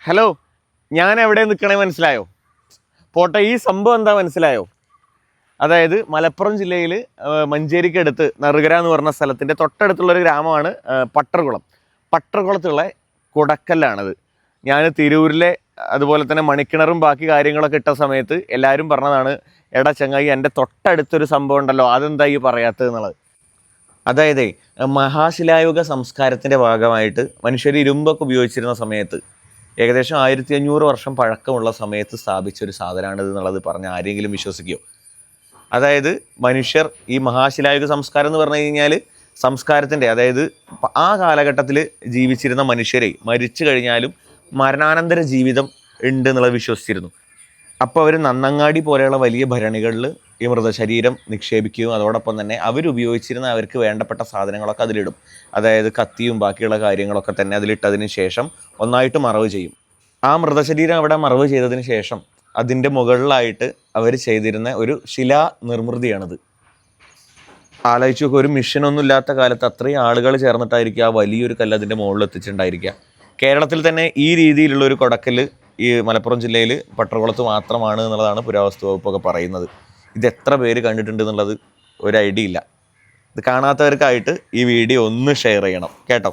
Hello, ഞാൻ എവിടെ നിൽക്കണേ മനസ്സിലായോ? പോട്ടെ, ഈ സംഭവം എന്താ മനസ്സിലായോ? അതായത് മലപ്പുറം ജില്ലയിൽ മഞ്ചേരിക്കടുത്ത് നറുകര എന്ന് പറഞ്ഞ സ്ഥലത്തിൻ്റെ തൊട്ടടുത്തുള്ളൊരു ഗ്രാമമാണ് പട്ടർകുളം. പട്ടർകുളത്തുള്ള കുടക്കല്ലാണത്. ഞാൻ തിരൂരിലെ അതുപോലെ തന്നെ മണിക്കിണറും ബാക്കി കാര്യങ്ങളൊക്കെ ഇട്ട സമയത്ത് എല്ലാവരും പറഞ്ഞതാണ്, എടാ ചങ്ങായി എൻ്റെ തൊട്ടടുത്തൊരു സംഭവം ഉണ്ടല്ലോ, അതെന്താ ഈ പറയാത്തത് എന്നുള്ളത്. അതായത് മഹാശിലായുഗ സംസ്കാരത്തിൻ്റെ ഭാഗമായിട്ട് മനുഷ്യർ ഇരുമ്പൊക്കെ ഉപയോഗിച്ചിരുന്ന സമയത്ത് ഏകദേശം 1500 വർഷം പഴക്കമുള്ള സമയത്ത് സ്ഥാപിച്ചൊരു സാധനമാണിത് എന്നുള്ളത് പറഞ്ഞ് ആരെങ്കിലും വിശ്വസിക്കുമോ? അതായത് മനുഷ്യർ ഈ മഹാശിലായുഗ സംസ്കാരം എന്ന് പറഞ്ഞു കഴിഞ്ഞാൽ സംസ്കാരത്തിൻ്റെ, അതായത് ആ കാലഘട്ടത്തിൽ ജീവിച്ചിരുന്ന മനുഷ്യരെ മരിച്ചു കഴിഞ്ഞാലും മരണാനന്തര ജീവിതം ഉണ്ട് എന്നുള്ളത് വിശ്വസിച്ചിരുന്നു. അപ്പോൾ അവർ നന്നങ്ങാടി പോലെയുള്ള വലിയ ഭരണികളിൽ ഈ മൃതശരീരം നിക്ഷേപിക്കുകയും അതോടൊപ്പം തന്നെ അവരുപയോഗിച്ചിരുന്ന അവർക്ക് വേണ്ടപ്പെട്ട സാധനങ്ങളൊക്കെ അതിലിടും. അതായത് കത്തിയും ബാക്കിയുള്ള കാര്യങ്ങളൊക്കെ തന്നെ അതിലിട്ടതിന് ശേഷം ഒന്നായിട്ട് മറവ് ചെയ്യും. ആ മൃതശരീരം അവിടെ മറവ് ചെയ്തതിന് ശേഷം അതിൻ്റെ മുകളിലായിട്ട് അവർ ചെയ്തിരുന്ന ഒരു ശിലാ നിർമ്മിതിയാണിത്. ആലോചിച്ച് നോക്കുക, ഒരു മിഷനൊന്നും ഇല്ലാത്ത കാലത്ത് അത്രയും ആളുകൾ ചേർന്നിട്ടായിരിക്കുക ആ വലിയൊരു കല്ല് അതിൻ്റെ മുകളിൽ എത്തിച്ചിട്ടുണ്ടായിരിക്കുക. കേരളത്തിൽ തന്നെ ഈ രീതിയിലുള്ളൊരു കൊടക്കൽ ഈ മലപ്പുറം ജില്ലയിൽ പട്ടർകുളത്ത് മാത്രമാണ് എന്നുള്ളതാണ് പുരാവസ്തു വകുപ്പൊക്കെ പറയുന്നത്. ഇത് എത്ര പേര് കണ്ടിട്ടുണ്ട് എന്നുള്ളത് ഒരു ഐഡിയ ഇല്ല. ഇത് കാണാത്തവർക്കായിട്ട് ഈ വീഡിയോ ഒന്ന് ഷെയർ ചെയ്യണം കേട്ടോ.